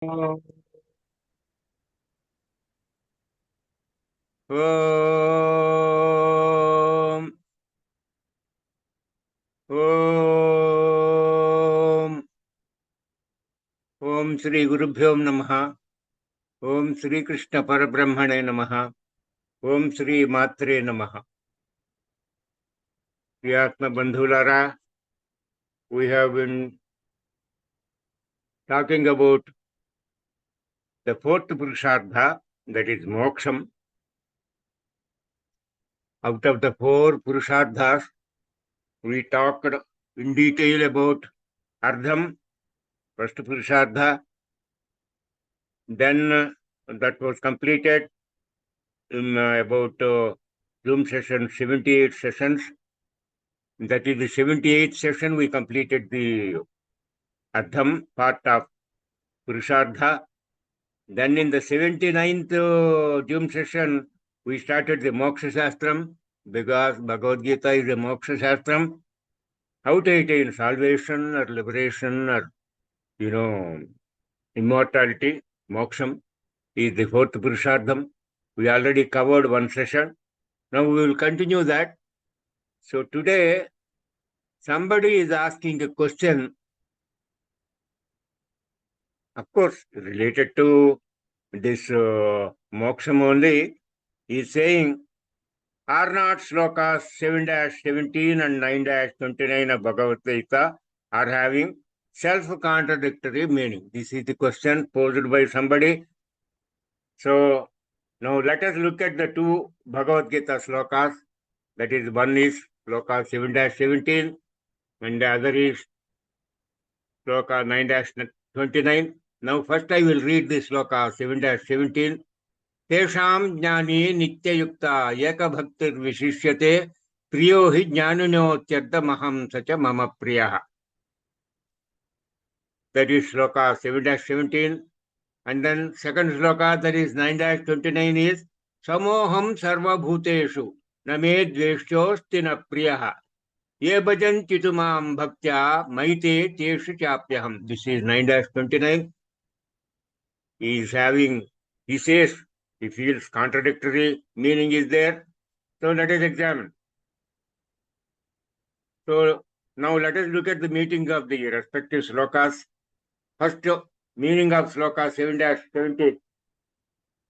Om, Om, Om Shri Gurubhyo Namaha, Om Shri Krishna Parabrahmane Namaha, Om Shri Matre Namaha. Priyatma Bandhulara, we have been talking about the fourth Purushartha, that is Moksham. Out of the four Purusharthas, we talked in detail about Ardham, first Purushartha. Then that was completed in about Zoom session, 78 sessions. That is the 78th session, we completed the Ardham part of Purushartha. Then in the 79th Zoom session, we started the Moksha Shastram, because Bhagavad Gita is a Moksha Shastram. How to attain salvation or liberation or, immortality, Moksham, is the fourth Purushartham. We already covered one session. Now we will continue that. So today, somebody is asking a question, of course, related to this Moksham only. He is saying, are not slokas 7-17 and 9-29 of Bhagavad Gita are having self-contradictory meaning? This is the question posed by somebody. So now let us look at the two Bhagavad Gita slokas. That is, one is sloka 7-17 and the other is sloka 9-29. Now first I will read the sloka 7-17. Tesham jnani nityayukta ekabhaktirvishishyate priyo hi jnaninotyardamaham sacha mama priyaha. That is sloka 7-17. And then second sloka, that is 9-29, is Samoham sarva bhuteshu name dveshchosti na priyaha ye bhajanti tumam bhaktya maite teshu chapyaham. This is 9-29. He says, he feels contradictory meaning is there. So let us examine. So now let us look at the meaning of the respective slokas. First, meaning of sloka 7-17.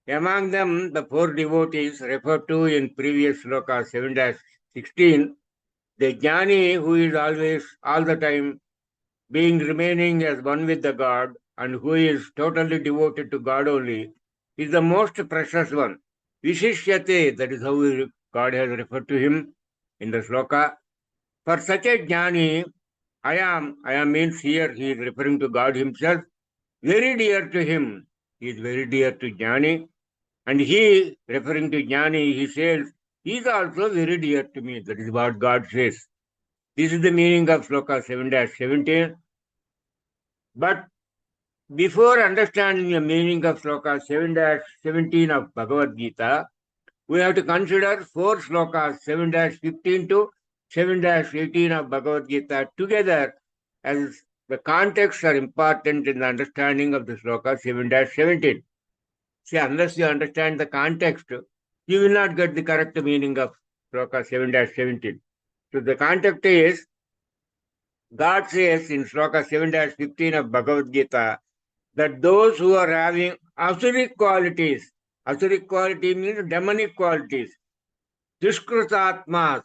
Among them, the four devotees referred to in previous sloka 7-16, the jnani who is always, all the time, remaining as one with the God and who is totally devoted to God only, is the most precious one. Vishishyate, that is how God has referred to him in the sloka. For such a jnani, I am means here he is referring to God himself, very dear to him. He is very dear to jnani. And he, referring to jnani, he says, he is also very dear to me. That is what God says. This is the meaning of sloka 7-17. But before understanding the meaning of sloka 7-17 of Bhagavad Gita, we have to consider four slokas, 7-15 to 7-18 of Bhagavad Gita together, as the contexts are important in the understanding of the sloka 7-17. See, unless you understand the context, you will not get the correct meaning of sloka 7-17. So the context is, God says in sloka 7-15 of Bhagavad Gita, that those who are having asuric qualities means demonic qualities, dushkrutatmas,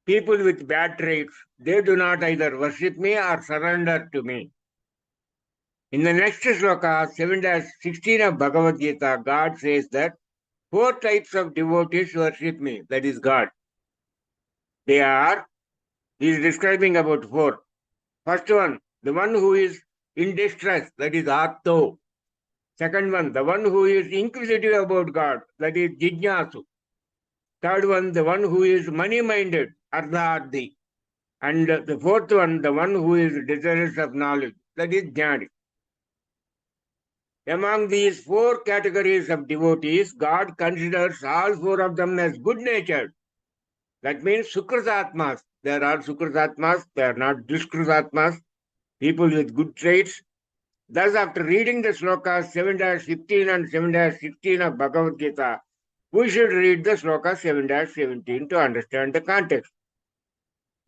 people with bad traits, they do not either worship me or surrender to me. In the next sloka, 7-16 of Bhagavad Gita, God says that four types of devotees worship me, that is God. He is describing about four. First one, the one who is in distress, that is Atto. Second one, the one who is inquisitive about God, that is Jijnasu. Third one, the one who is money-minded, Ardha-Ardhi. And the fourth one, the one who is desirous of knowledge, that is Jnani. Among these four categories of devotees, God considers all four of them as good-natured. That means Sukritatmas. They are all Sukritatmas. They are not Dushkritatmas. People with good traits. Thus, after reading the slokas 7-15 and 7-16 of Bhagavad Gita, we should read the sloka 7-17 to understand the context.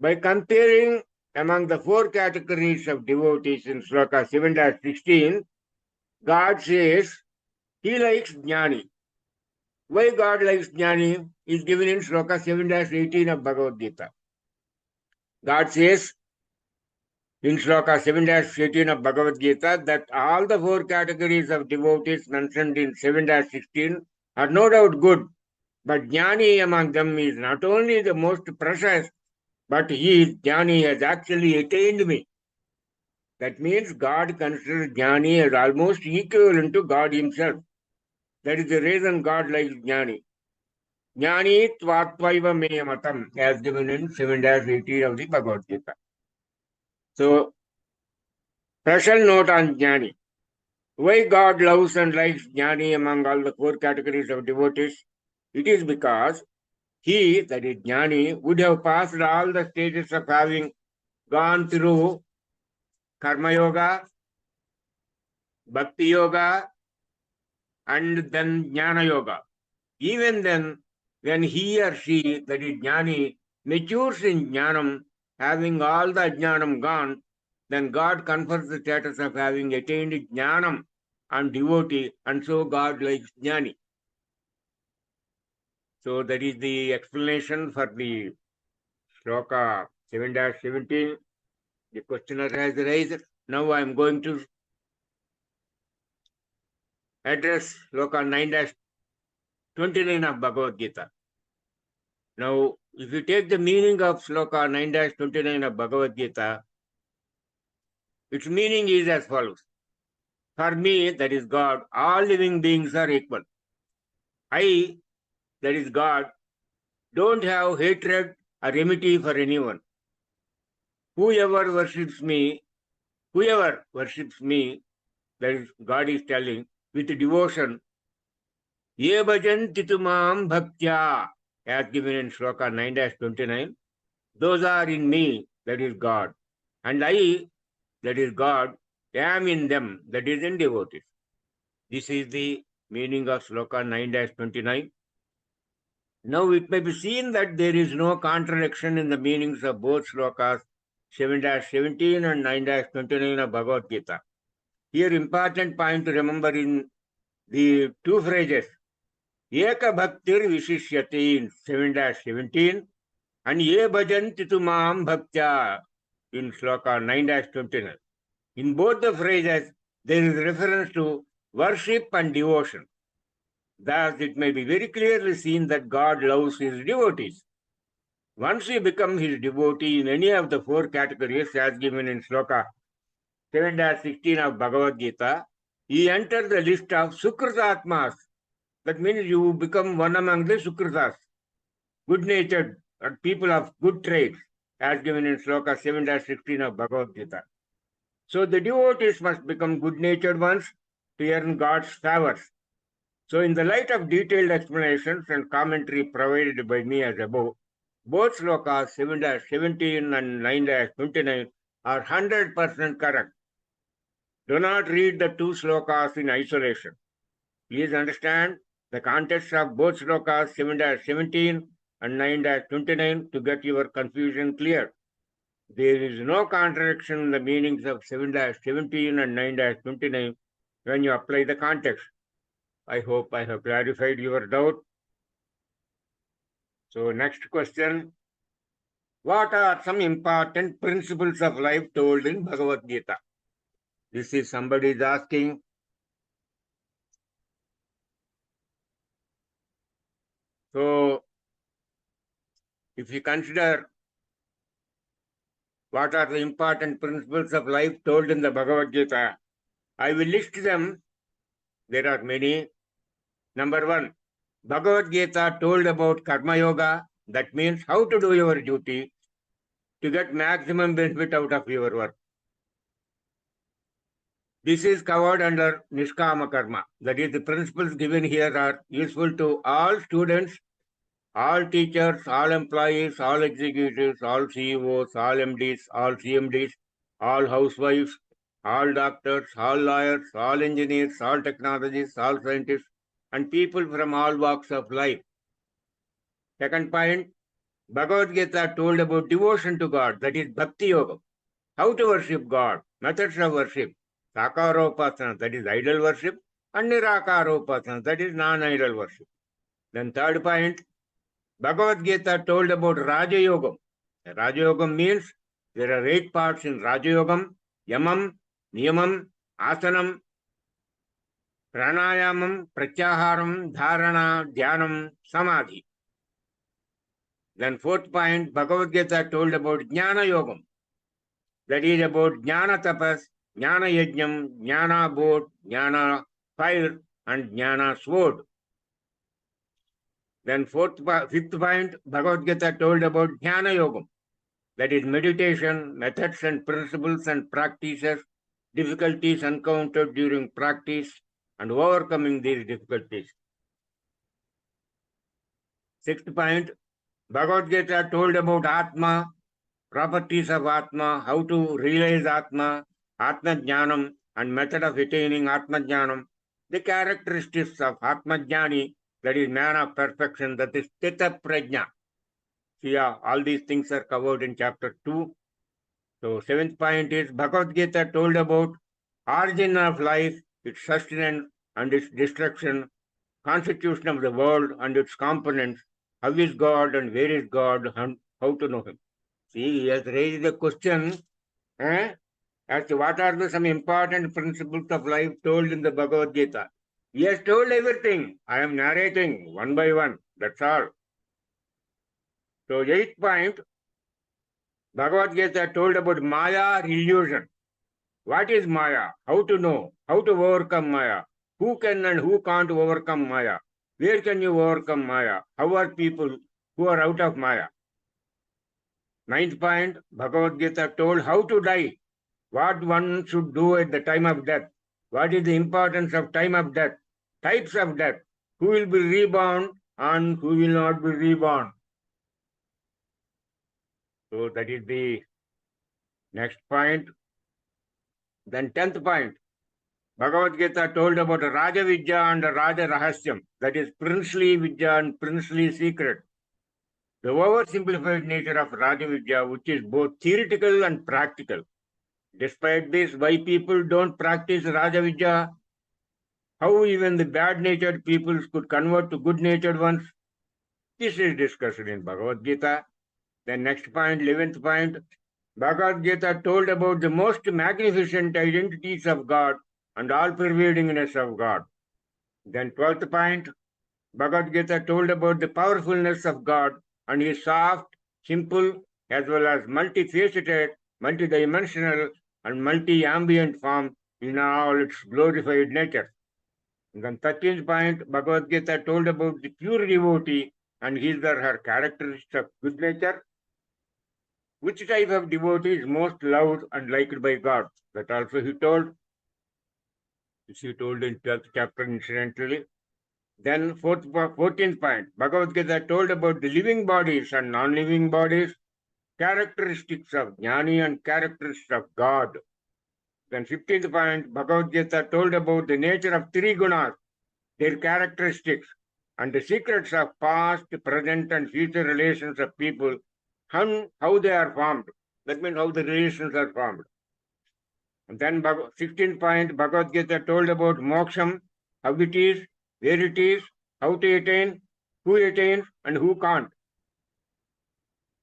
By comparing among the four categories of devotees in sloka 7-16, God says he likes Jnani. Why God likes Jnani is given in sloka 7-18 of Bhagavad Gita. God says in sloka 7-18 of Bhagavad Gita that all the four categories of devotees mentioned in 7-16 are no doubt good, but Jnani among them is not only the most precious, but Jnani has actually attained me. That means God considers Jnani as almost equivalent to God himself. That is the reason God likes Jnani. Jnani tvatvaiva me matam, as given in 7-18 of the Bhagavad Gita. So, special note on Jnani. Why God loves and likes Jnani among all the four categories of devotees? It is because he, that is Jnani, would have passed all the stages of having gone through Karma Yoga, Bhakti Yoga, and then Jnana Yoga. Even then, when he or she, that is Jnani, matures in Jnanam, having all the Jnanam gone, then God confers the status of having attained Jnanam on devotee, and so God likes Jnani. So that is the explanation for the Shloka 7-17. The questioner has raised. Now I am going to address Shloka 9-29 of Bhagavad Gita. Now, if you take the meaning of Shloka 9-29 of Bhagavad Gita, its meaning is as follows. For me, that is God, all living beings are equal. I, that is God, don't have hatred or enmity for anyone. Whoever worships me, that is God is telling, with devotion, ye bhajanti tu mam bhaktya, as given in Shloka 9-29, those are in me, that is God. And I, that is God, am in them, that is in devotees. This is the meaning of Shloka 9-29. Now it may be seen that there is no contradiction in the meanings of both Shlokas 7-17 and 9-29 of Bhagavad Gita. Here important point to remember in the two phrases, Eka Bhaktir Vishishyati in 7-17 and Ye Bhajanti tu Mam Bhaktya in Shloka 9-29. In both the phrases, there is reference to worship and devotion. Thus, it may be very clearly seen that God loves his devotees. Once you become his devotee in any of the four categories as given in Shloka 7-16 of Bhagavad Gita, you enter the list of Sukritatmas. That means you become one among the Sukritas, good-natured people of good traits, as given in Shloka 7-16 of Bhagavad Gita. So the devotees must become good-natured ones to earn God's favors. So in the light of detailed explanations and commentary provided by me as above, both slokas 7-17 and 9-29 are 100% correct. Do not read the two slokas in isolation. Please understand the context of both slokas 7-17 and 9-29 to get your confusion clear. There is no contradiction in the meanings of 7-17 and 9-29 when you apply the context. I hope I have clarified your doubt. So next question. What are some important principles of life told in Bhagavad Gita? This is somebody is asking. So if you consider what are the important principles of life told in the Bhagavad Gita, I will list them. There are many. Number 1, Bhagavad Gita told about Karma Yoga. That means how to do your duty to get maximum benefit out of your work. This is covered under Nishkama Karma. That is, the principles given here are useful to all students, all teachers, all employees, all executives, all CEOs, all MDs, all CMDs, all housewives, all doctors, all lawyers, all engineers, all technologists, all scientists, and people from all walks of life. Second point, Bhagavad Gita told about devotion to God, that is Bhakti Yoga. How to worship God, methods of worship, Sakaropasana, that is idol worship, and Nirakaropasana, that is non-idol worship. Then third point, Bhagavad Gita told about Raja Yogam. Raja Yogam means there are 8 parts in Raja Yogam: Yamam, Niyamam, Asanam, Pranayamam, Pratyaharam, Dharana, Dhyanam, Samadhi. Then fourth point, Bhagavad Gita told about Jnana Yogam. That is about Jnana Tapas, Jnana Yajnam, Jnana Boat, Jnana Fire, and Jnana Sword. Then fifth point, Bhagavad Gita told about Jnana Yogam. That is meditation, methods and principles and practices, difficulties encountered during practice, and overcoming these difficulties. Sixth point, Bhagavad Gita told about Atma, properties of Atma, how to realize Atma, Atma Jnanam, and method of attaining Atma Jnanam, the characteristics of Atma Jnani, that is man of perfection, that is Stita Prajna. See, all these things are covered in chapter 2. So, seventh point is Bhagavad Gita told about origin of life, its sustenance and its destruction, constitution of the world and its components, how is God and where is God, and how to know Him. See, he has raised the question as to what are some important principles of life told in the Bhagavad Gita. He has told everything. I am narrating one by one. That's all. So, eighth point, Bhagavad Gita told about Maya illusion. What is Maya? How to know? How to overcome Maya? Who can and who can't overcome Maya? Where can you overcome Maya? How are people who are out of Maya? Ninth point, Bhagavad Gita told how to die. What one should do at the time of death. What is the importance of time of death? Types of death. Who will be reborn and who will not be reborn. So that is the next point. Then 10th point, Bhagavad Gita told about Raja Vidya and Raja Rahasyam, that is princely Vidya and princely secret. The oversimplified nature of Raja Vidya, which is both theoretical and practical. Despite this, why people don't practice Raja Vidya? How even the bad-natured peoples could convert to good-natured ones? This is discussed in Bhagavad Gita. Then next point, 11th point, Bhagavad Gita told about the most magnificent identities of God and all-pervadingness of God. Then 12th point, Bhagavad Gita told about the powerfulness of God and His soft, simple, as well as multifaceted, multidimensional, and multi-ambient form in all its glorified nature. And then 13th point, Bhagavad Gita told about the pure devotee and his or her characteristics of good nature. Which type of devotee is most loved and liked by God? That also he told. This he told in 12th chapter incidentally. Then 14th point, Bhagavad Gita told about the living bodies and non-living bodies, characteristics of Jnani and characteristics of God. Then 15th point, Bhagavad Gita told about the nature of 3 gunas, their characteristics, and the secrets of past, present, and future relations of people, and how they are formed. That means how the relations are formed. And then 16th point, Bhagavad Gita told about moksham, how it is, where it is, how to attain, who attains, and who can't.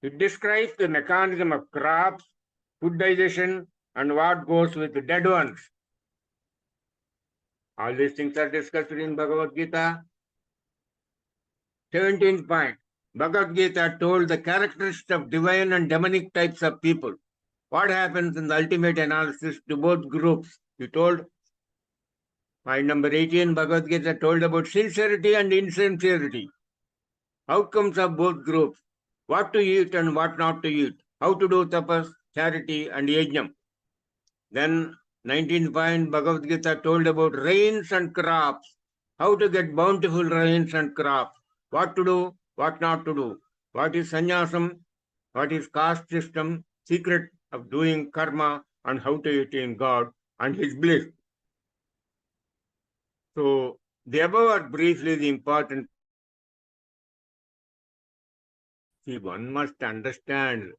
It describes the mechanism of crops, food digestion, and what goes with the dead ones. All these things are discussed in Bhagavad Gita. 17th point, Bhagavad Gita told the characteristics of divine and demonic types of people. What happens in the ultimate analysis to both groups? He told. Point number 18, Bhagavad Gita told about sincerity and insincerity. Outcomes of both groups. What to eat and what not to eat. How to do tapas, charity, and yajnam. Then 19th point, Bhagavad Gita told about rains and crops. How to get bountiful rains and crops. What to do, what not to do. What is sannyasam, what is caste system, secret of doing karma, and how to attain God. and his bliss. So the above are briefly the important. See, one must understand.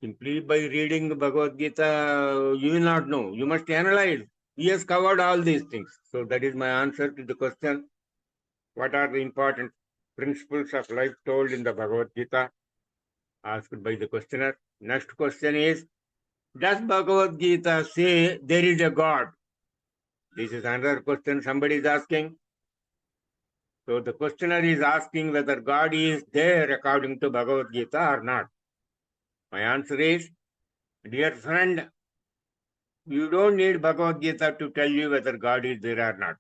Simply by reading the Bhagavad Gita, you will not know. You must analyze. He has covered all these things. So that is my answer to the question. What are the important principles of life told in the Bhagavad Gita? Asked by the questioner. Next question is, does Bhagavad Gita say there is a God? This is another question somebody is asking. So the questioner is asking whether God is there according to Bhagavad Gita or not. My answer is, dear friend, you don't need Bhagavad Gita to tell you whether God is there or not.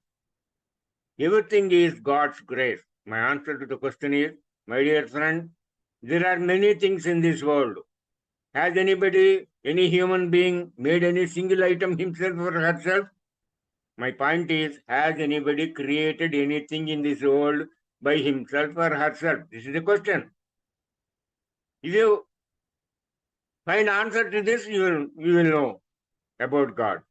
Everything is God's grace. My answer to the question is, my dear friend, there are many things in this world. Has anybody, any human being, made any single item himself or herself? My point is, has anybody created anything in this world by himself or herself? This is the question. If you find answer to this, you will know about God.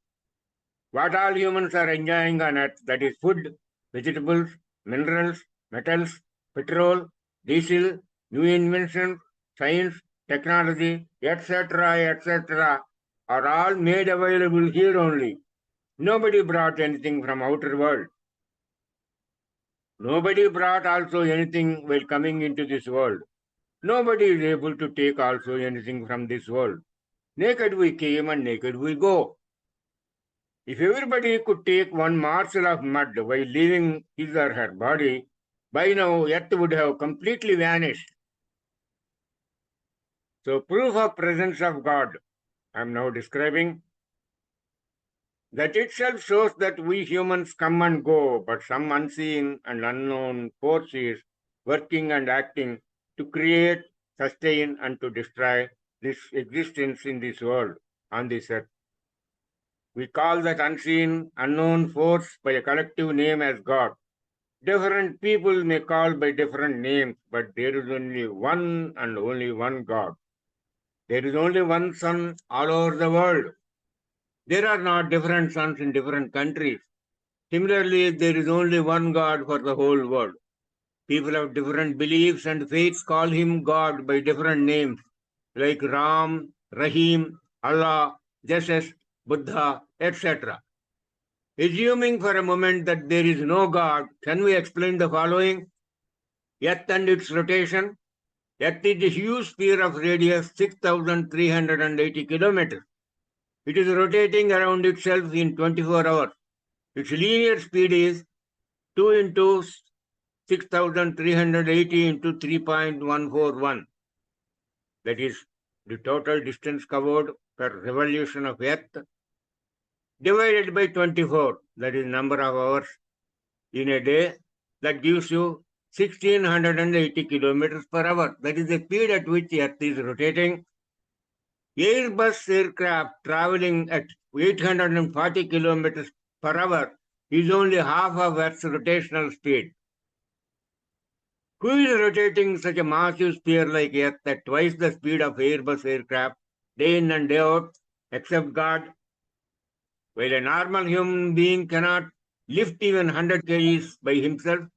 What all humans are enjoying on earth, that is food, vegetables, minerals, metals, petrol, diesel, new inventions, science, technology, etc., are all made available here only. Nobody brought anything from outer world. Nobody brought also anything while coming into this world. Nobody is able to take also anything from this world. Naked we came and naked we go. If everybody could take one morsel of mud while leaving his or her body, by now earth would have completely vanished. So proof of presence of God, I am now describing, that itself shows that we humans come and go, but some unseen and unknown force is working and acting to create, sustain, and to destroy this existence in this world, on this earth. We call that unseen, unknown force by a collective name as God. Different people may call by different names, but there is only one and only one God. There is only one sun all over the world. There are not different suns in different countries. Similarly, there is only one God for the whole world. People have different beliefs and faiths call him God by different names, like Ram, Rahim, Allah, Jesus, Buddha, etc. Assuming for a moment that there is no God, can we explain the following? Earth and its rotation. Earth is a huge sphere of radius 6,380 kilometers. It is rotating around itself in 24 hours. Its linear speed is 2 into 6,380 into 3.141. That is the total distance covered per revolution of Earth divided by 24. That is number of hours in a day. That gives you 1,680 kilometers per hour. That is the speed at which Earth is rotating. Airbus aircraft traveling at 840 kilometers per hour is only half of Earth's rotational speed. Who is rotating such a massive sphere like Earth at twice the speed of Airbus aircraft, day in and day out, except God? While a normal human being cannot lift even 100 kgs by himself.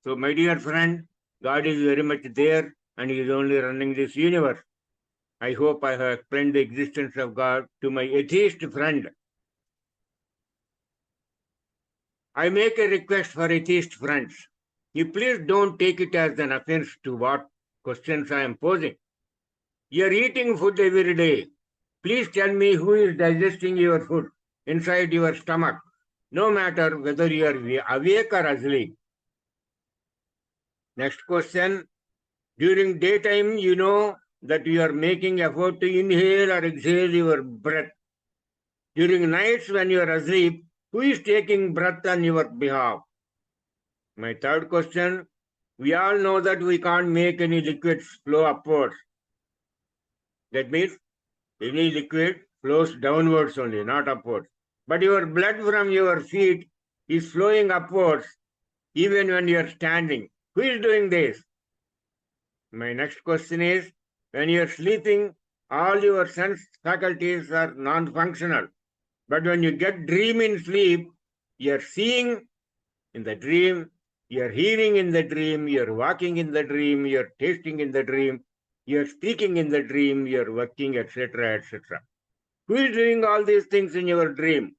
So, my dear friend, God is very much there and he is only running this universe. I hope I have explained the existence of God to my atheist friend. I make a request for atheist friends. You please don't take it as an offense to what questions I am posing. You are eating food every day. Please tell me who is digesting your food inside your stomach, no matter whether you are awake or asleep. Next question. During daytime, you know that you are making effort to inhale or exhale your breath. During nights when you are asleep, who is taking breath on your behalf? My third question. We all know that we can't make any liquids flow upwards. That means any liquid flows downwards only, not upwards. But your blood from your feet is flowing upwards even when you are standing. Who is doing this? My next question is, when you are sleeping, all your sense faculties are non-functional. But when you get dream in sleep, you're seeing in the dream, you're hearing in the dream, you're walking in the dream, you're tasting in the dream, you're speaking in the dream, you're working, etc., etc. Who is doing all these things in your dream?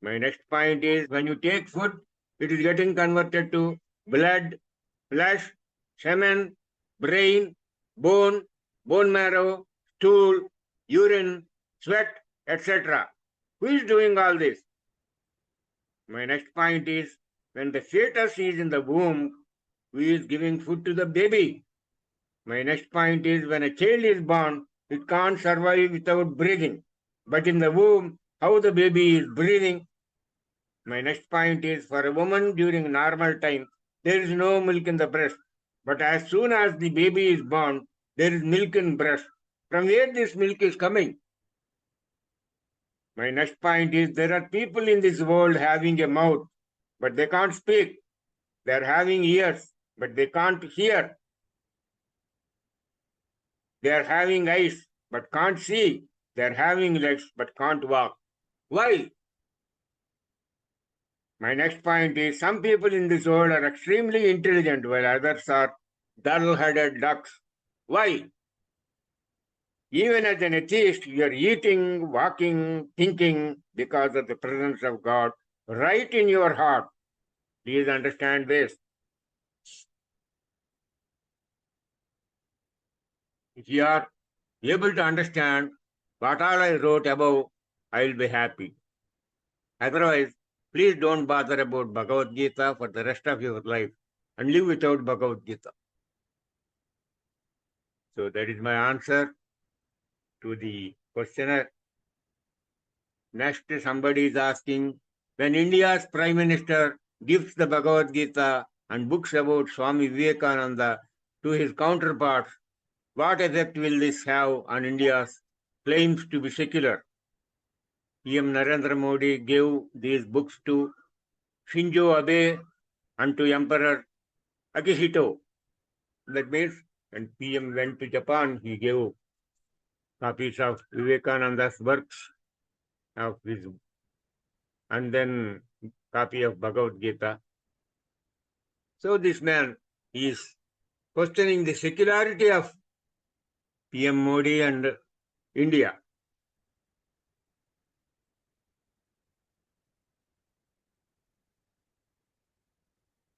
My next point is when you take food, it is getting converted to blood, flesh, semen, brain, bone, bone marrow, stool, urine, sweat, etc. Who is doing all this? My next point is when the fetus is in the womb, who is giving food to the baby? My next point is when a child is born, it can't survive without breathing. But in the womb, how the baby is breathing? My next point is for a woman during normal time, there is no milk in the breast. But as soon as the baby is born, there is milk in breast. From where this milk is coming? My next point is there are people in this world having a mouth, but they can't speak. They are having ears, but they can't hear. They are having eyes, but can't see. They are having legs, but can't walk. Why? My next point is some people in this world are extremely intelligent while others are dull-headed ducks. Why? Even as an atheist, you are eating, walking, thinking because of the presence of God right in your heart. Please understand this. If you are able to understand what all I wrote above, I will be happy. Otherwise, please don't bother about Bhagavad Gita for the rest of your life and live without Bhagavad Gita. So that is my answer to the questioner. Next, somebody is asking, when India's Prime Minister gives the Bhagavad Gita and books about Swami Vivekananda to his counterparts, what effect will this have on India's claims to be secular? PM Narendra Modi gave these books to Shinzo Abe and to Emperor Akihito. That means when PM went to Japan, he gave copies of Vivekananda's works of his, and then copy of Bhagavad Gita. So this man is questioning the secularity of PM Modi and India.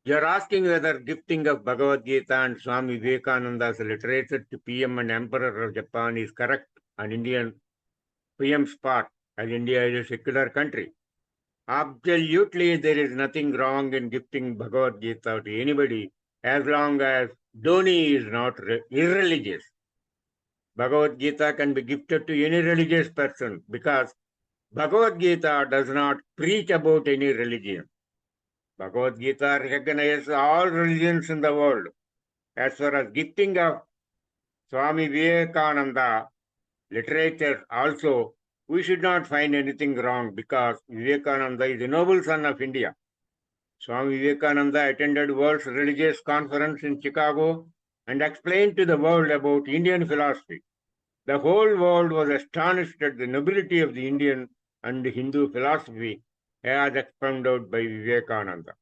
You are asking whether gifting of Bhagavad Gita and Swami Vivekananda's literature to PM and Emperor of Japan is correct on Indian PM's part, as India is a secular country. Absolutely, there is nothing wrong in gifting Bhagavad Gita to anybody as long as Dhoni is not irreligious. Bhagavad Gita can be gifted to any religious person because Bhagavad Gita does not preach about any religion. Bhagavad Gita recognizes all religions in the world. As far as gifting of Swami Vivekananda literature also, we should not find anything wrong because Vivekananda is a noble son of India. Swami Vivekananda attended World's Religious Conference in Chicago and explained to the world about Indian philosophy. The whole world was astonished at the nobility of the Indian and Hindu philosophy as expounded by Vivekananda.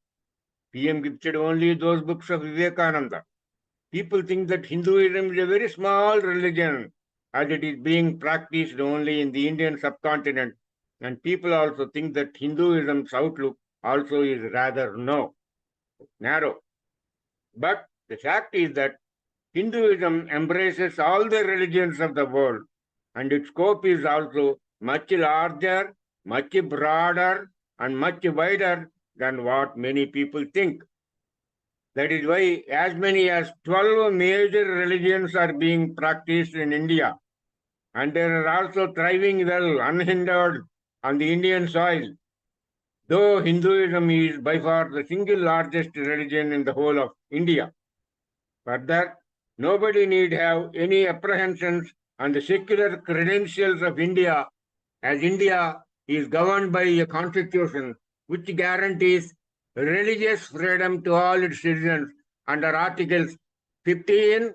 PM gifted only those books of Vivekananda. People think that Hinduism is a very small religion as it is being practiced only in the Indian subcontinent, and people also think that Hinduism's outlook also is rather narrow. But the fact is that Hinduism embraces all the religions of the world, and its scope is also much larger, much broader, and much wider than what many people think. That is why as many as 12 major religions are being practiced in India, and they are also thriving well, unhindered on the Indian soil, though Hinduism is by far the single largest religion in the whole of India. Further, nobody need have any apprehensions on the secular credentials of India, as India is governed by a constitution which guarantees religious freedom to all its citizens under Articles 15,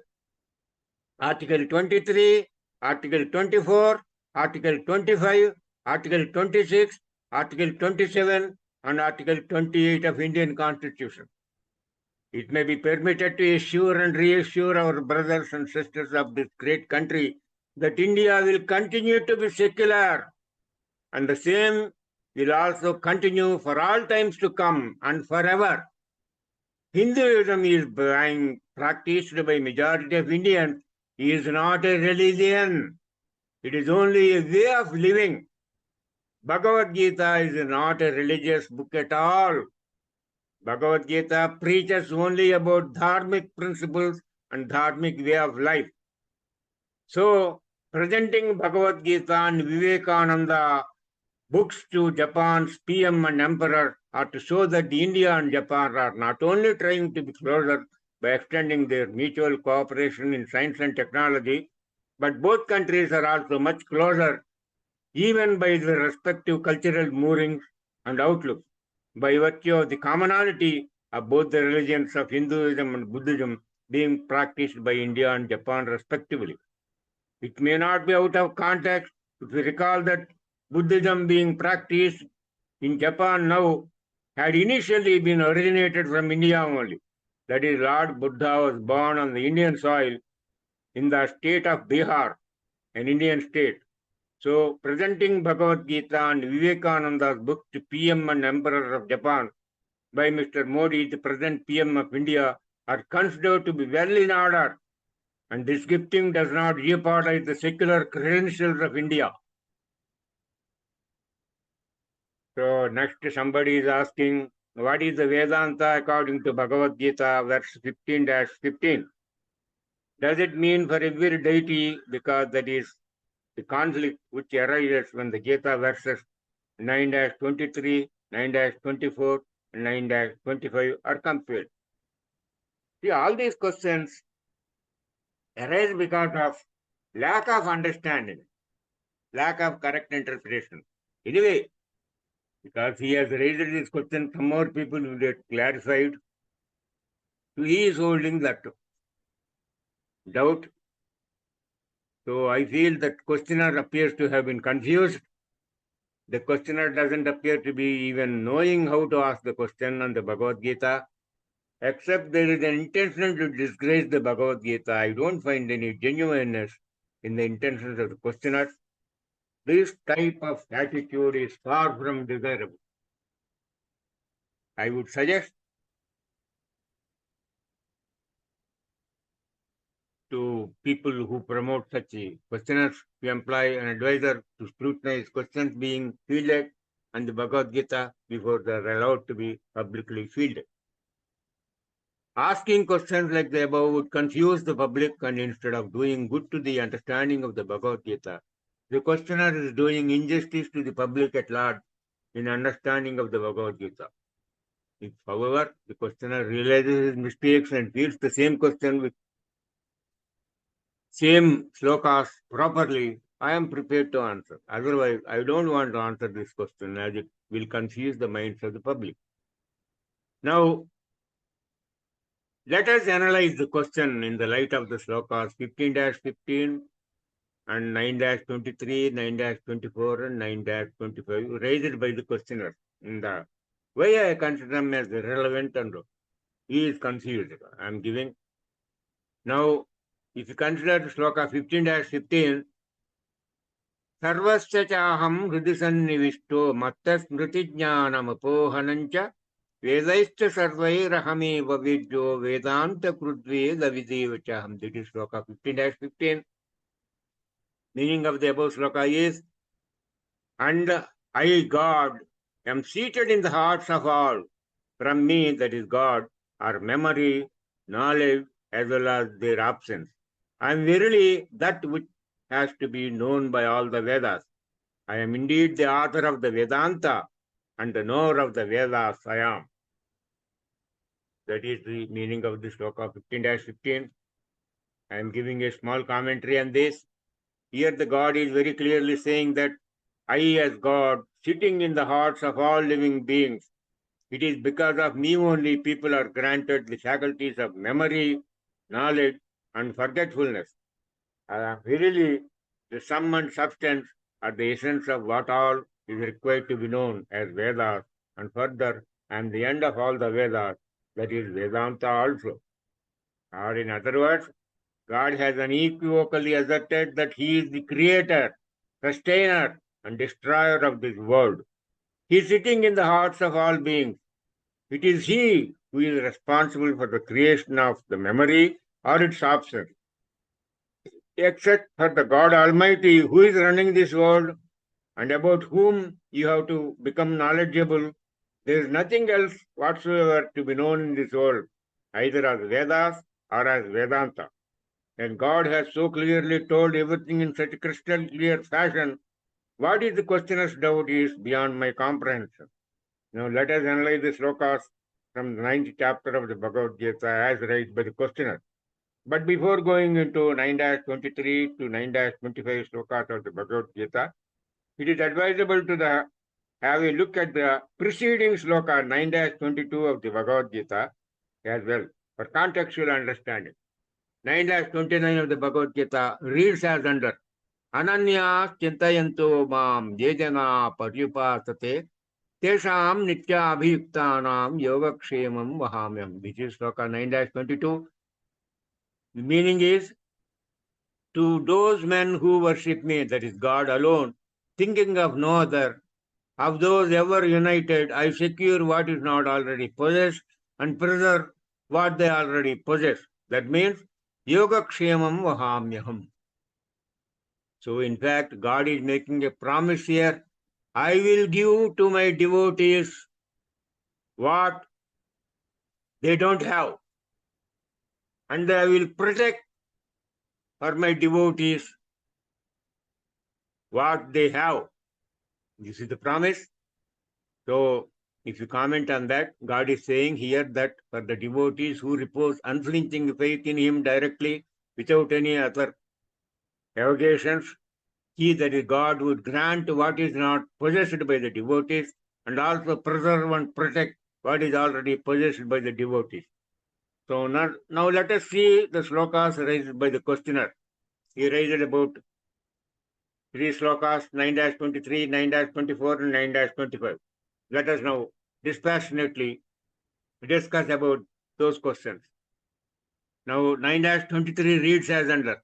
Article 23, Article 24, Article 25, Article 26, Article 27, and Article 28 of Indian Constitution. It may be permitted to assure and reassure our brothers and sisters of this great country that India will continue to be secular, and the same will also continue for all times to come and forever. Hinduism is being practiced by majority of Indians. It is not a religion. It is only a way of living. Bhagavad Gita is not a religious book at all. Bhagavad Gita preaches only about dharmic principles and dharmic way of life. So, presenting Bhagavad Gita and Vivekananda books to Japan's PM and Emperor are to show that India and Japan are not only trying to be closer by extending their mutual cooperation in science and technology, but both countries are also much closer, even by their respective cultural moorings and outlooks, by virtue of the commonality of both the religions of Hinduism and Buddhism being practiced by India and Japan respectively. It may not be out of context if we recall that Buddhism being practiced in Japan now had initially been originated from India only. That is, Lord Buddha was born on the Indian soil in the state of Bihar, an Indian state. So, presenting Bhagavad Gita and Vivekananda's book to PM and Emperor of Japan by Mr. Modi, the present PM of India, are considered to be well in order, and this gifting does not jeopardize the secular credentials of India. So next somebody is asking, what is the Vedanta according to Bhagavad Gita, verse 15-15? Does it mean for every deity? Because that is the conflict which arises when the Gita verses 9-23, 9-24, and 9-25 are compared. See, all these questions arise because of lack of understanding, lack of correct interpretation. Anyway, because he has raised this question, some more people will get clarified. So he is holding that doubt. So I feel that questioner appears to have been confused. The questioner doesn't appear to be even knowing how to ask the question on the Bhagavad Gita, except there is an intention to disgrace the Bhagavad Gita. I don't find any genuineness in the intentions of the questioner. This type of attitude is far from desirable. I would suggest to people who promote such questioners to employ an advisor to scrutinize questions being fielded and the Bhagavad Gita before they are allowed to be publicly fielded. Asking questions like the above would confuse the public, and instead of doing good to the understanding of the Bhagavad Gita, the questioner is doing injustice to the public at large in understanding of the Bhagavad Gita. If, however, the questioner realizes his mistakes and feels the same question with same slokas properly, I am prepared to answer. Otherwise, I don't want to answer this question as it will confuse the minds of the public. Now, let us analyze the question in the light of the slokas 15-15 and 9-23, 9-24 and 9-25 raised by the questioner. In the way I consider them as irrelevant and he is confused. I am giving. Now, if you consider the sloka 15-15, Sarvasya chaham hridi sannivishto mattas smriti jnanam apohanancha Vedaischa sarvairahame vavidyo Vedanta krudve davidevachaham. This is sloka 15-15. Meaning of the above sloka is, and I, God, am seated in the hearts of all. From me, that is God, are memory, knowledge, as well as their absence. I am verily that which has to be known by all the Vedas. I am indeed the author of the Vedanta and the knower of the Vedas I am. That is the meaning of the sloka 15-15. I am giving a small commentary on this. Here the God is very clearly saying that I as God, sitting in the hearts of all living beings, it is because of me only people are granted the faculties of memory, knowledge, and forgetfulness. I am really the sum and substance are the essence of what all is required to be known as Vedas, and further, I am the end of all the Vedas, that is Vedanta also. Or in other words, God has unequivocally asserted that He is the creator, sustainer, and destroyer of this world. He is sitting in the hearts of all beings. It is He who is responsible for the creation of the memory or its absence. Except for the God Almighty who is running this world and about whom you have to become knowledgeable, there is nothing else whatsoever to be known in this world, either as Vedas or as Vedanta. And God has so clearly told everything in such a crystal clear fashion, what is the questioner's doubt is beyond my comprehension. Now let us analyze the slokas from the 9th chapter of the Bhagavad Gita as raised by the questioner. But before going into 9-23 to 9-25 slokas of the Bhagavad Gita, it is advisable to have a look at the preceding sloka 9-22 of the Bhagavad Gita as well for contextual understanding. 9-29 of the Bhagavad Gita reads as under Ananya Chintayanto Mam Yejana Paryupasate Tesham Nitya Abhiyuktanam Yogakshemam Vahamyam. This is sloka 9-22. The meaning is, to those men who worship me, that is God alone, thinking of no other, of those ever united, I secure what is not already possessed and preserve what they already possess. That means, Yogakshemam Vahamyaham. So in fact, God is making a promise here. I will give to my devotees what they don't have. And I will protect for my devotees what they have. This is the promise. So if you comment on that, God is saying here that for the devotees who repose unflinching faith in Him directly, without any other evocations, He, that is God, would grant what is not possessed by the devotees and also preserve and protect what is already possessed by the devotees. So now let us see the slokas raised by the questioner. He raised about 3 slokas, 9-23, 9-24, and 9-25. Let us now dispassionately discuss about those questions. Now 9-23 reads as under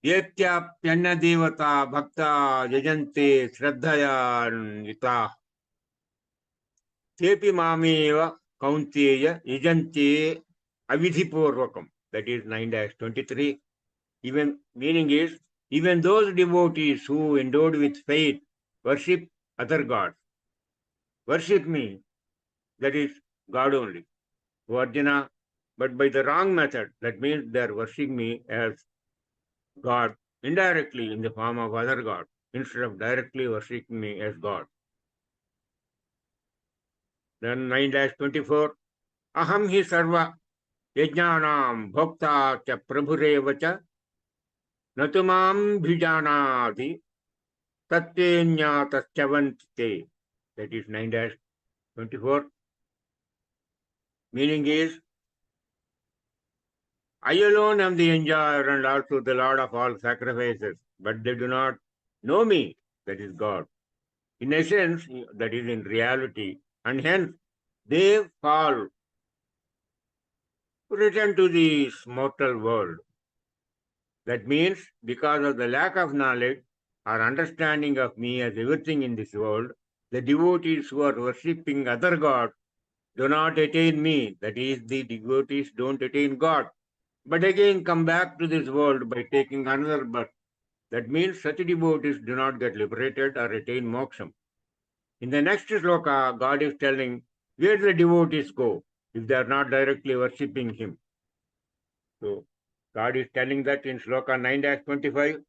Yetyapyanya devata bhakta yajante shraddhayanvita tepi mameva kaunteya yajante avidhipurvakam. That is 9-23. Even meaning is, even those devotees who endowed with faith worship other gods, worship me, that is God only, O Arjuna, but by the wrong method. That means they are worshipping me as God indirectly in the form of other God, instead of directly worshipping me as God. Then 9-24, Aham hi sarva yajnanam bhokta cha prabhureva cha natumam bhijanati tattenya tatyavante. That is 9-24. Meaning is, I alone am the enjoyer and also the Lord of all sacrifices, but they do not know me, that is God. In essence, that is in reality, and hence they fall, return to this mortal world. That means, because of the lack of knowledge or understanding of me as everything in this world, the devotees who are worshipping other gods do not attain me, that is, the devotees don't attain God, but again come back to this world by taking another birth. That means such devotees do not get liberated or attain moksham. In the next sloka, God is telling where the devotees go if they are not directly worshipping Him. So God is telling that in sloka 9-25,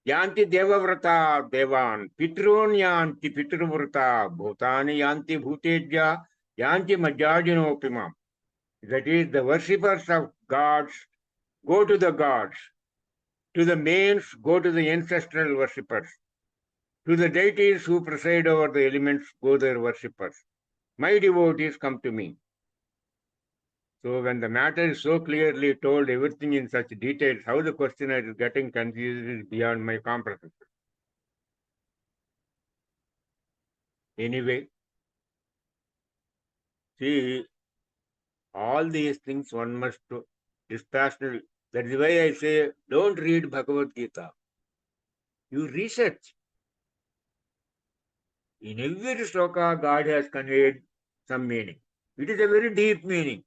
Yanti devavrata devan, pitrun yanti pitruvrata, bhutani yanti bhutejya, yanti majjajinopimam. That is, the worshippers of gods go to the gods. To the mains go to the ancestral worshippers. To the deities who preside over the elements go their worshippers. My devotees come to me. So when the matter is so clearly told, everything in such details, how the questioner is getting confused is beyond my comprehension. Anyway, see, all these things one must dispassionately. That is why I say, don't read Bhagavad Gita. You research. In every sloka, God has conveyed some meaning. It is a very deep meaning.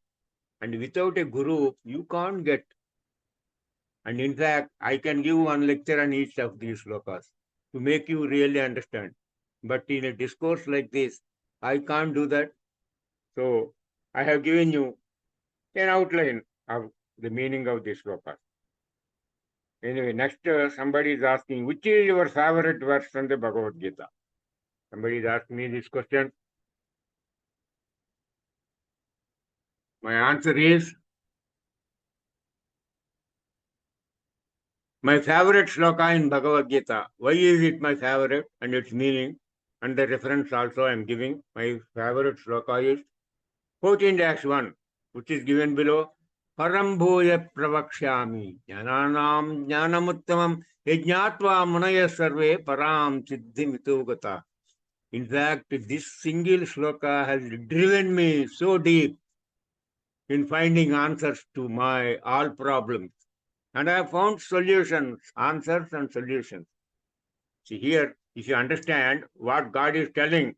And without a guru, you can't get. And in fact, I can give one lecture on each of these slokas to make you really understand. But in a discourse like this, I can't do that. So I have given you an outline of the meaning of these slokas. Anyway, next somebody is asking, which is your favorite verse from the Bhagavad Gita? Somebody is asking me this question. My answer is, my favorite shloka in Bhagavad Gita. Why is it my favorite and its meaning? And the reference also I am giving. My favorite shloka is 14-1, which is given below. Parambhuya pravakshyami jnanam jnanamuttamam yajnatva munaya sarve param siddhimito gata. In fact, this single shloka has driven me so deep in finding answers to my all problems. And I have found solutions, answers and solutions. See here, if you understand what God is telling,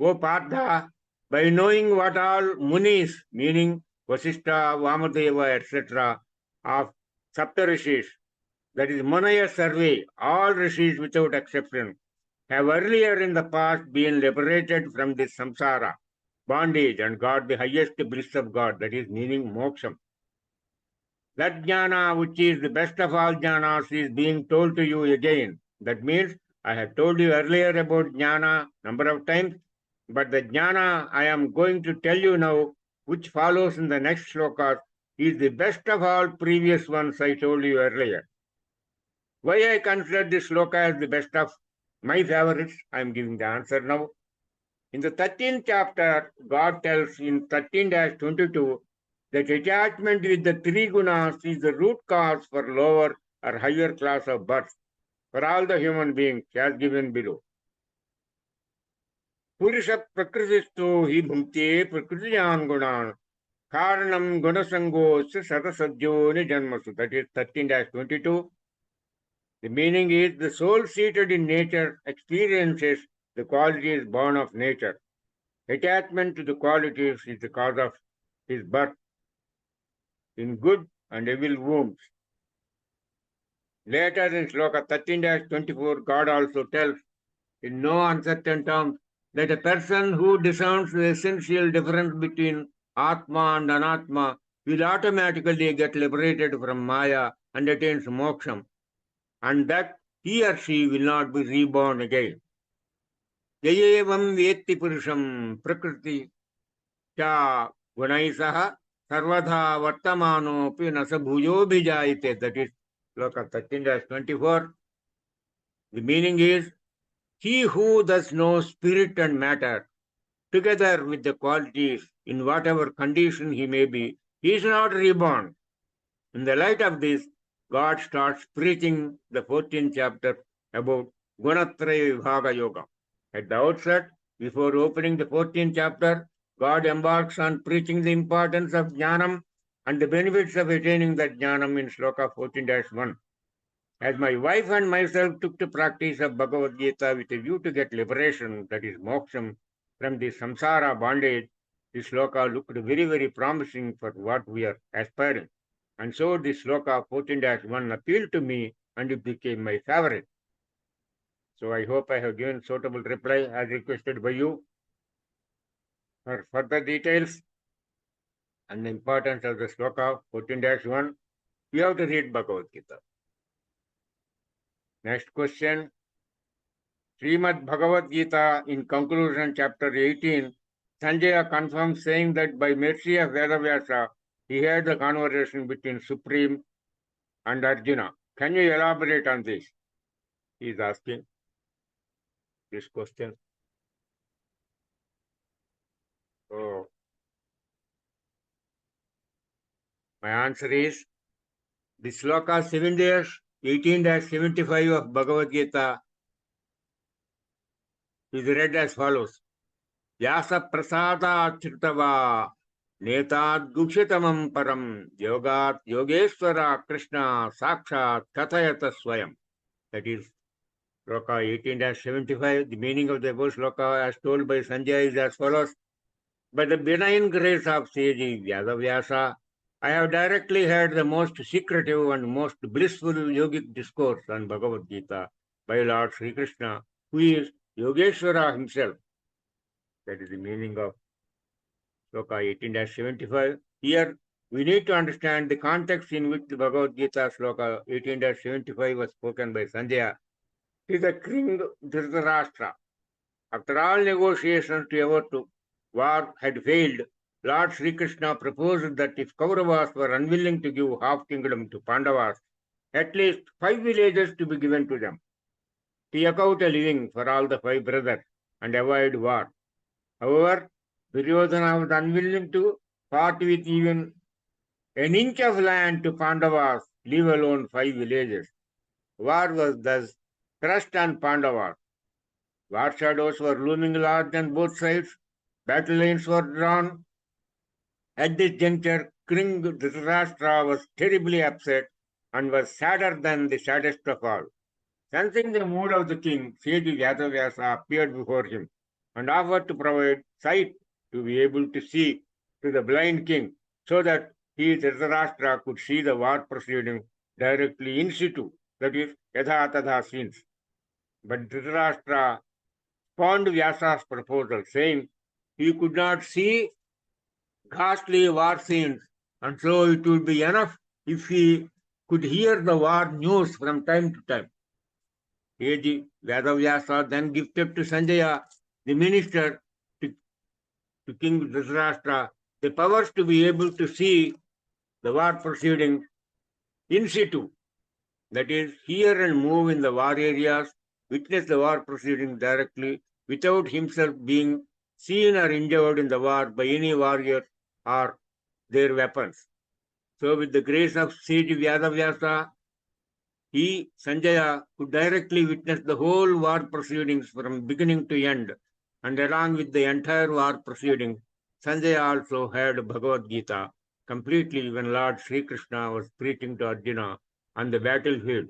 O Partha, by knowing what all munis, meaning Vasishtha, Vamadeva, etc., of Saptarishis, that is Manaya survey, all rishis without exception, have earlier in the past been liberated from this samsara, bondage, and got the highest bliss of God, that is meaning moksham. That jnana, which is the best of all jnanas, is being told to you again. That means I have told you earlier about jnana number of times, but the jnana I am going to tell you now, which follows in the next shloka, is the best of all previous ones I told you earlier. Why I consider this shloka as the best of my favorites, I am giving the answer now. In the 13th chapter, God tells in 13-22 that attachment with the three gunas is the root cause for lower or higher class of birth for all the human beings, as given below. Purusha prakritistu hi bhukti prakritiyan gunan karanam gunasangosya satasajyoni janmasu. That is 13-22. The meaning is the soul seated in nature experiences the qualities born of nature. Attachment to the qualities is the cause of his birth in good and evil wombs. Later in Sloka 13-24, God also tells in no uncertain terms that a person who discerns the essential difference between Atma and Anatma will automatically get liberated from Maya and attains moksham, and that he or she will not be reborn again. Yayevam vetti purusham prakriti cha gunaisaha sarvadha vartamanopi nasa bhujo bhijayite. That is Sloka 13-24. The meaning is, he who thus knows spirit and matter, together with the qualities, in whatever condition he may be, he is not reborn. In the light of this, God starts preaching the 14th chapter about Gunatraya Vibhaga Yoga. At the outset, before opening the 14th chapter, God embarks on preaching the importance of jnanam and the benefits of attaining that jnanam in Sloka 14-1. As my wife and myself took to practice of Bhagavad Gita with a view to get liberation, that is moksham, from the samsara bondage, this sloka looked very, very promising for what we are aspiring. And so this sloka 14-1 appealed to me and it became my favorite. So I hope I have given suitable reply as requested by you. For further details and the importance of the sloka 14-1, you have to read Bhagavad Gita. Next question. Srimad Bhagavad Gita in conclusion chapter 18, Sanjaya confirms saying that by mercy of Vedavyasa, he heard the conversation between Supreme and Arjuna. Can you elaborate on this? He is asking this question. So, My answer is the sloka 18-75 of Bhagavad Gita is read as follows. Vyasa prasada chritava netad gukshitamam param yogat yogeshwara Krishna sakshat kathayata swayam. That is sloka 18-75. The meaning of the above sloka as told by Sanjay is as follows. By the benign grace of sage Vyasa, I have directly heard the most secretive and most blissful yogic discourse on Bhagavad Gita by Lord Sri Krishna, who is Yogeshwara himself. That is the meaning of sloka 18-75. Here, we need to understand the context in which the Bhagavad Gita sloka 18-75 was spoken by Sanjaya. It is the king Dhritarashtra. After all negotiations to avert war had failed, Lord Sri Krishna proposed that if Kauravas were unwilling to give half kingdom to Pandavas, at least 5 villages to be given to them, to eke out a living for all the 5 brothers and avoid war. However, Duryodhana was unwilling to part with even an inch of land to Pandavas, leave alone 5 villages. War was thus thrust on Pandavas. War shadows were looming large on both sides. Battle lines were drawn. At this juncture, King Dhritarashtra was terribly upset and was sadder than the saddest of all. Sensing the mood of the king, sage Vyasa appeared before him and offered to provide sight to be able to see to the blind king so that he, Dhritarashtra, could see the war proceeding directly in situ, that is, yatha tatha scenes. But Dhritarashtra scorned Vyasa's proposal, saying he could not see ghastly war scenes, and so it would be enough if he could hear the war news from time to time. A.G. Vedavyasa then gifted to Sanjaya, the minister, to King Dhritarashtra, the powers to be able to see the war proceedings in situ, that is, hear and move in the war areas, witness the war proceedings directly, without himself being seen or injured in the war by any warrior or their weapons. So, with the grace of sage Vyasa, he, Sanjaya, could directly witness the whole war proceedings from beginning to end, and along with the entire war proceedings, Sanjaya also heard Bhagavad Gita completely when Lord Sri Krishna was preaching to Arjuna on the battlefield.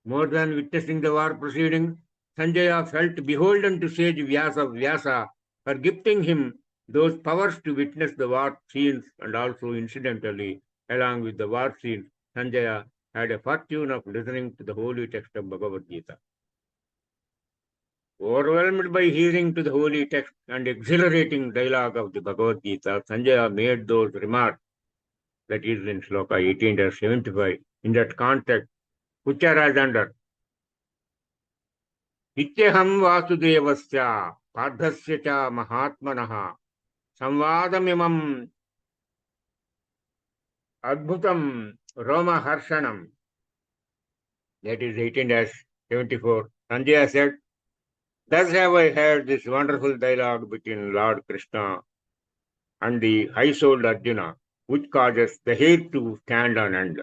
More than witnessing the war proceedings, Sanjaya felt beholden to sage Vyasa for gifting him those powers to witness the war scenes, and also incidentally, along with the war scenes, Sanjaya had a fortune of listening to the holy text of Bhagavad Gita. Overwhelmed by hearing to the holy text and exhilarating dialogue of the Bhagavad Gita, Sanjaya made those remarks, that is in sloka 18-75, in that context, which are as under. Nityaham Vasudevasya Pardhasya cha Mahatmanaha Samvadamimam Adbhutam Roma Harshanam. That is 18-74. Sanjaya said, thus have I heard this wonderful dialogue between Lord Krishna and the high-souled Arjuna, which causes the hair to stand on end.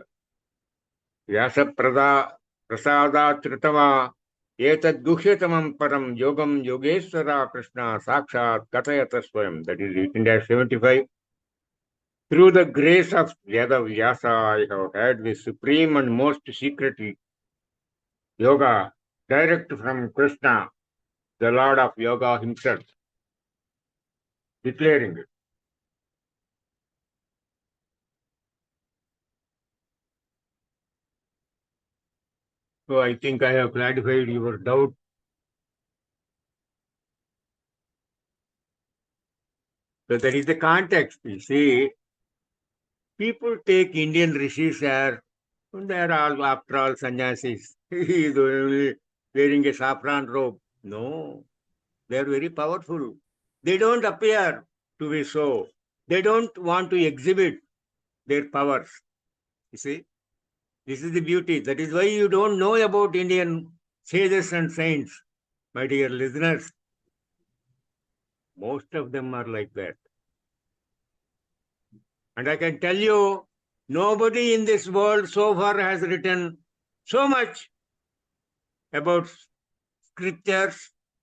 Vyasa prasada tritava etad guhyatamam param yogam yogeshwara Krishna sakshat kathayata swayam. That is 18-75. Through the grace of Vyasa, I have had the supreme and most secret yoga direct from Krishna, the Lord of Yoga himself, declaring it. So I think I have clarified your doubt. So that is the context. You see, people take Indian rishis as, they are all, after all, sannyasis. He is only wearing a saffron robe. No, they are very powerful. They don't appear to be so. They don't want to exhibit their powers. You see, this is the beauty. That is why you don't know about Indian sages and saints, my dear listeners. Most of them are like that. And I can tell you, Nobody in this world so far has written so much about scriptures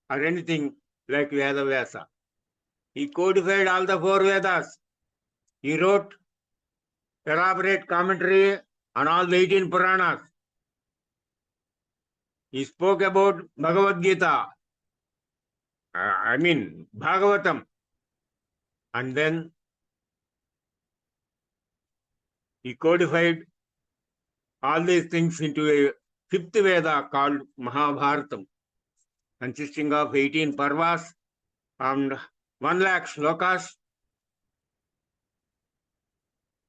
or anything like Vyasa. He codified all the four Vedas. He wrote elaborate commentary on all the 18 Puranas. He spoke about Bhagavad Gita, Bhagavatam. And then he codified all these things into a fifth Veda called Mahabharatam, consisting of 18 Parvas and 1 lakh slokas,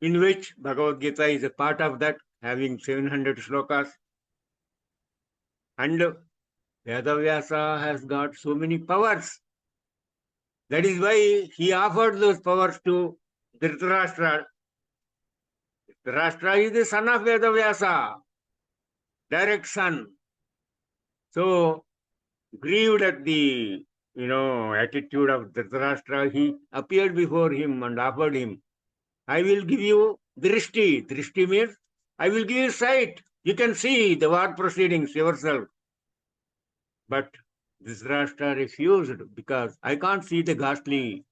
in which Bhagavad Gita is a part of that, having 700 slokas. And Vedavyasa has got so many powers. That is why he offered those powers to Dhritarashtra. Dhritarashtra is the son of Vedavyasa, direct son. So, grieved at the attitude of Dhritarashtra, he appeared before him and offered him, I will give you drishti. Drishti means, I will give you sight. You can see the war proceedings yourself. But Dhritarashtra refused, because I can't see the ghastly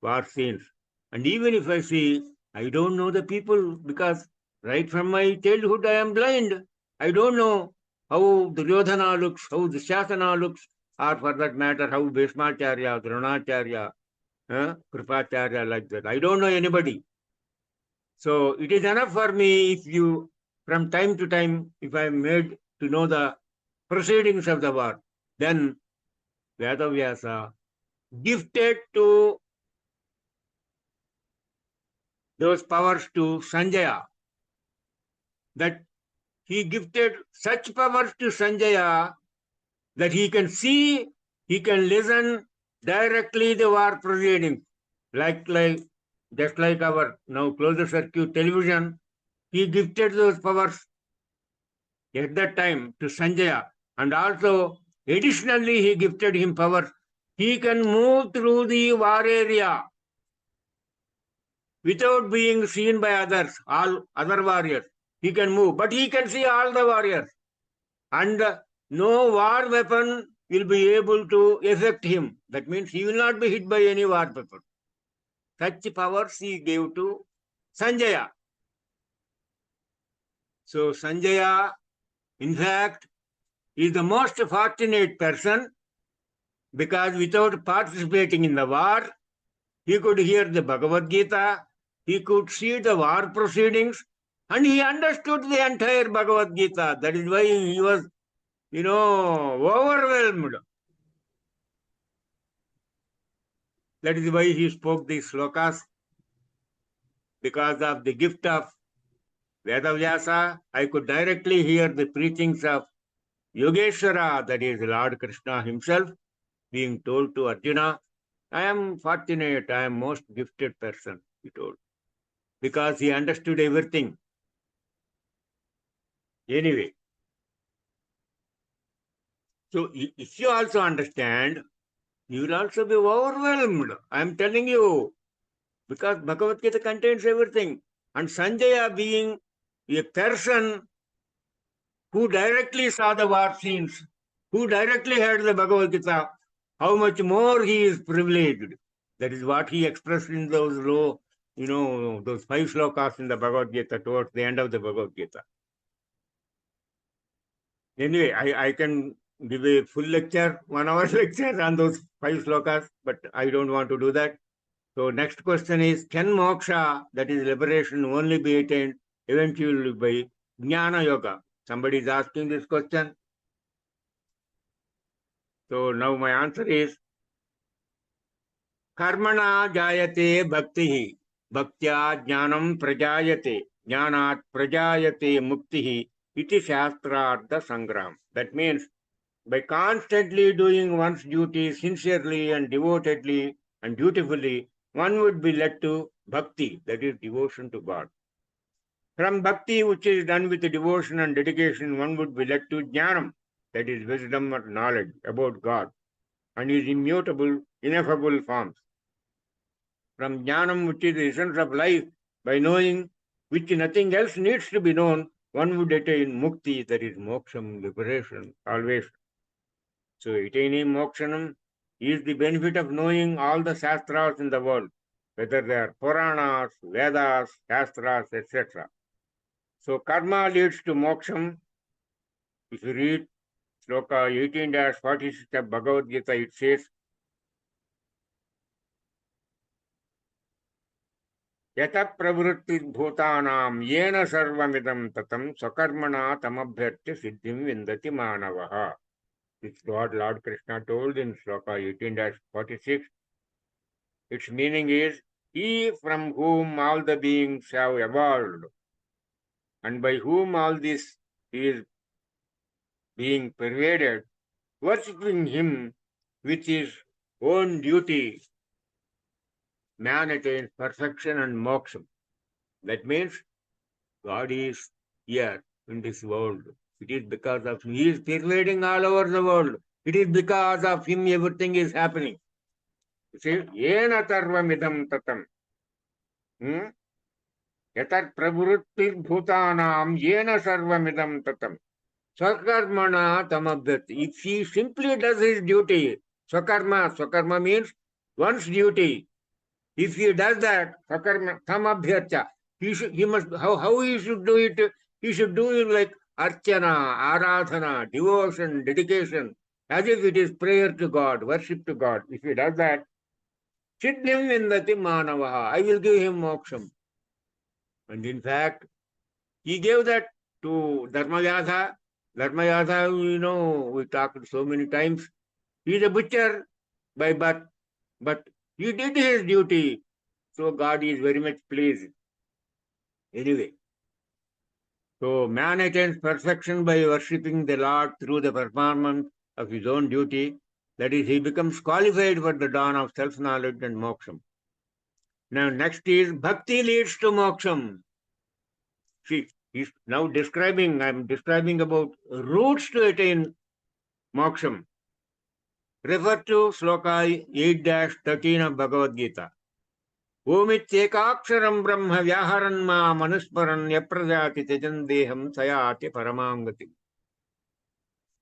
war scenes. And even if I see, I don't know the people, because right from my childhood I am blind. I don't know how Duryodhana looks, how Dushasana looks, or for that matter, how Bhishmacharya, Dronacharya, Kripacharya, like that. I don't know anybody. So it is enough for me if you, from time to time, if I am made to know the proceedings of the war, then Vedavyasa gifted to those powers to Sanjaya, that he gifted such powers to Sanjaya that he can see, he can listen directly the war proceedings, just like our now closed circuit television. He gifted those powers at that time to Sanjaya, and also additionally he gifted him powers. He can move through the war area without being seen by others, all other warriors. He can move, but he can see all the warriors. And no war weapon will be able to affect him. That means he will not be hit by any war weapon. Such powers he gave to Sanjaya. So Sanjaya, in fact, is the most fortunate person, because without participating in the war, he could hear the Bhagavad Gita, he could see the war proceedings, and he understood the entire Bhagavad Gita. That is why he was, overwhelmed. That is why he spoke these slokas. Because of the gift of Vedavyasa, I could directly hear the preachings of Yogeshwara, that is Lord Krishna himself, being told to Arjuna, I am fortunate, I am most gifted person, he told, because he understood everything. Anyway, so if you also understand, you will also be overwhelmed. I am telling you, because Bhagavad Gita contains everything. And Sanjaya, being a person who directly saw the war scenes, who directly heard the Bhagavad Gita, how much more he is privileged. That is what he expressed in those those 5 slokas in the Bhagavad Gita towards the end of the Bhagavad Gita. Anyway, I can give a full lecture, 1 hour lecture on those 5 slokas, but I don't want to do that. So next question is, can moksha, that is liberation, only be attained eventually by Jnana Yoga? Somebody is asking this question. So now my answer is, Karmana jayate bhaktihi, bhaktya jnanam prajayate, jnanat prajayate muktihi, iti shastrartha sangram. That means, by constantly doing one's duty sincerely and devotedly and dutifully, one would be led to bhakti, that is devotion to God. From bhakti, which is done with devotion and dedication, one would be led to jnanam, that is wisdom or knowledge about God, and his immutable, ineffable forms. From jnanam, which is the essence of life, by knowing which nothing else needs to be known, one would attain mukti, that is moksham, liberation, salvation. So attaining mokshanam is the benefit of knowing all the shastras in the world, whether they are Puranas, Vedas, Shastras, etc. So karma leads to moksham. If you read Sloka 18-46 of Bhagavad Gita, it says, Yata pravrutti bhutanam yena sarvamidam tatam sakarmana tamabhyartya siddhim vindati manavaha. This is what Lord Krishna told in Sloka 18-46. Its meaning is, he from whom all the beings have evolved, and by whom all this is being pervaded, worshipping him with his own duty, man attains perfection and moksha. That means God is here in this world. It is because of him. He is pervading all over the world. It is because of him everything is happening. You see, yena tarvamidam tatam. Yatat pravrutti bhutanam yena sarvamidam tatam. Swakarmana tamabhyati. If he simply does his duty, swakarma means one's duty. If he does that, swakarma tamabhyarcha, he must, how he should do it? He should do it like archana, aradhana, devotion, dedication, as if it is prayer to God, worship to God. If he does that, siddhim vindati manavaha, I will give him moksham. And in fact, he gave that to Dharmayatha. Dharmayatha, we talked so many times. He is a butcher by birth, but he did his duty. So God is very much pleased. Anyway, so man attains perfection by worshipping the Lord through the performance of his own duty. That is, he becomes qualified for the dawn of self-knowledge and moksham. Now, next is bhakti leads to moksham. See, he's now I'm describing about routes to attain moksham. Refer to Sloka 8-13 of Bhagavad Gita. Omityekaksharam brahma vyaharanma manusparan yaprajati tejandeham sayati paramangati.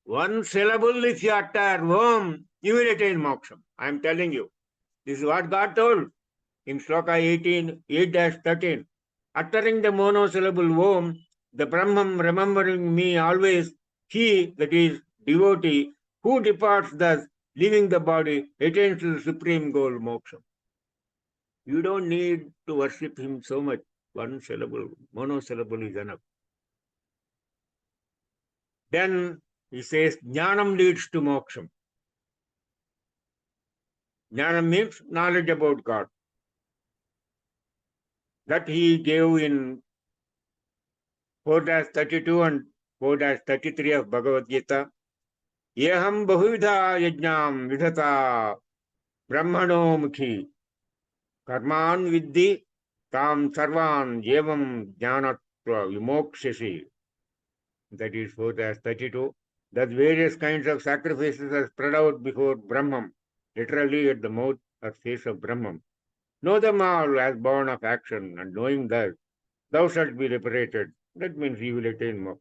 One syllable if you utter Om, you will attain moksham. I am telling you. This is what God told in Sloka 8-13. Uttering the monosyllable Om, the Brahman remembering me always, he, that is devotee, who departs thus, leaving the body, attains to the supreme goal, moksha. You don't need to worship him so much. One syllable, monosyllable is enough. Then he says, Jnanam leads to moksham. Jnanam means knowledge about God. That he gave in 4-32 and 4-33 of Bhagavad Gita. Yeham bahuvidha yajnam vidhata brahmano mukhi karman viddhi tam sarvan yevam jnanatva vimokshasi. That is 4-32. That various kinds of sacrifices are spread out before Brahman, literally at the mouth or face of Brahman. Know them all as born of action, and knowing that thou shalt be liberated. That means he will attain moksha.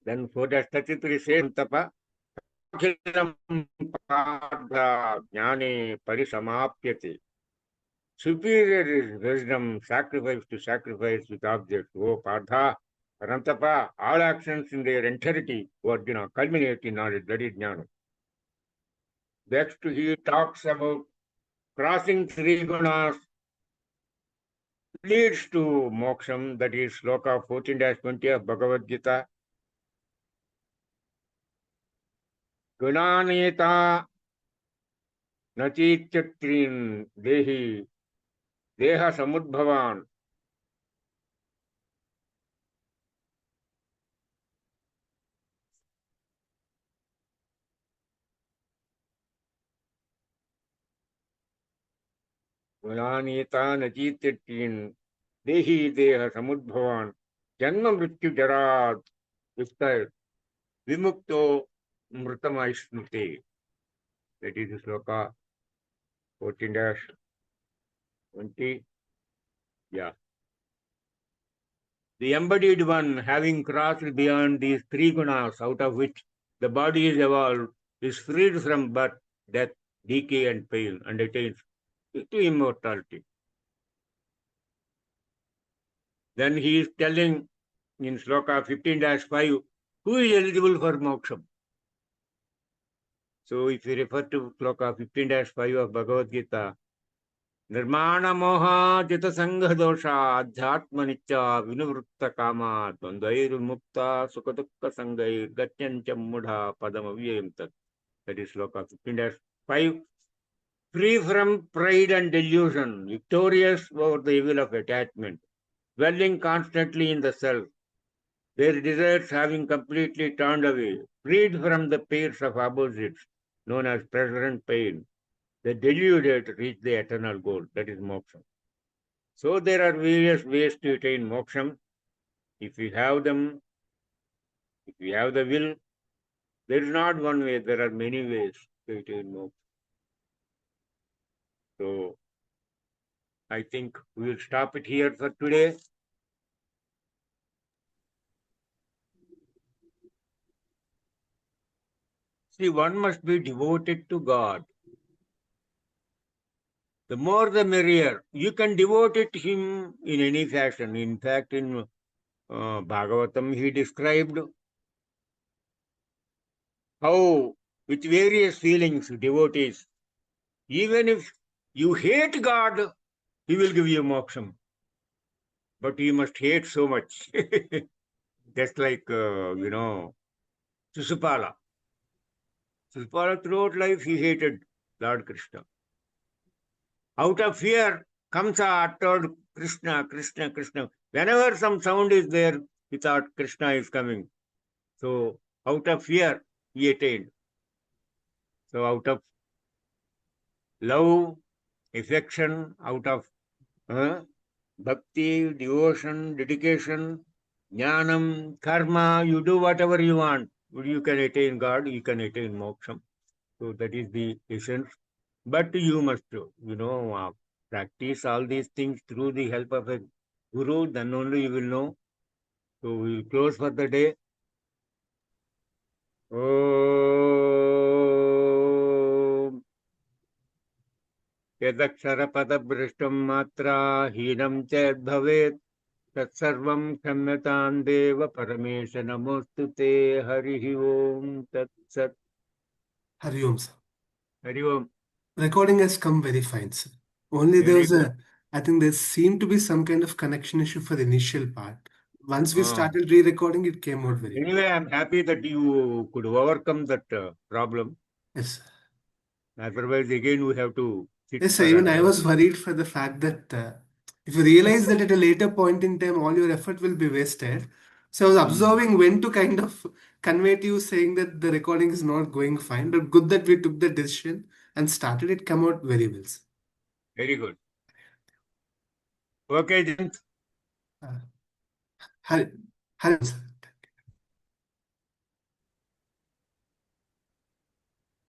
Then 4-33 says, Tapa, Akhilam Partha Jnane Parisamapyate. Superior is wisdom, sacrifice to sacrifice with objects. O Partha, Parantapa, all actions in their entirety, Arjuna, culminate in knowledge, that is Jnana. Next, he talks about crossing three gunas leads to moksham, that is Sloka 14-20 of Bhagavad Gita. Gunaneta nachitchatrin dehi deha samudbhavan. Gunaneta nachitchatrin dehi deha samudbhavan. Janma mrityu jarad vimukto Mrutamaishnute. That is sloka 14-20. Yeah. The embodied one, having crossed beyond these three gunas, out of which the body is evolved, is freed from birth, death, decay, and pain, and attains to immortality. Then he is telling in sloka 15-5, who is eligible for moksham? So if you refer to sloka 15-5 of Bhagavad Gita, Nirmana moha jita sangha dosha adhyatma nitya vinuvritta kama dvandair mukta sukadukka sangai gatyancha mudha padam avyayam tat. That is sloka 15-5. Free from pride and delusion, victorious over the evil of attachment, dwelling constantly in the self, their desires having completely turned away, freed from the pairs of opposites known as pleasure and pain, the deluded reach the eternal goal, that is moksha. So there are various ways to attain moksham. If you have them, if you have the will, there is not one way, there are many ways to attain moksha. So I think we will stop it here for today. See, one must be devoted to God. The more the merrier. You can devote it to him in any fashion. In fact, in Bhagavatam, he described how, with various feelings, devotees, even if you hate God, he will give you moksham. But you must hate so much. Just like, Susupala. Susupala throughout life, he hated Lord Krishna. Out of fear, Kamsa uttered Krishna, Krishna, Krishna. Whenever some sound is there, he thought Krishna is coming. So, out of fear, he attained. So, out of love, affection, out of bhakti, devotion, dedication, jnanam, karma, you do whatever you want. You can attain God, you can attain moksham. So, that is the essence. But you must, practice all these things through the help of a guru, then only you will know. So we will close for the day. Om Yadaksharapadabhrishtam matra hinam ched bhavet tatsarvam khamyatam deva paramesha namostute harihi om tatsat. Hari Om, sir. Hari Om. Recording has come very fine, sir. Only there Very was good. I think there seemed to be some kind of connection issue for the initial part. Once we Ah. started re-recording, it came out very well. Anyway, I'm happy that you could overcome that problem. Yes, sir. Otherwise, again, we have to sit Yes, sir. for Even I another. was worried for the fact that if you realize that at a later point in time, all your effort will be wasted. So I was observing when to kind of convey to you saying that the recording is not going fine, but good that we took the decision and started. It come out very well, sir. Very good. Okay, Jayant. Hari, Hari, sir.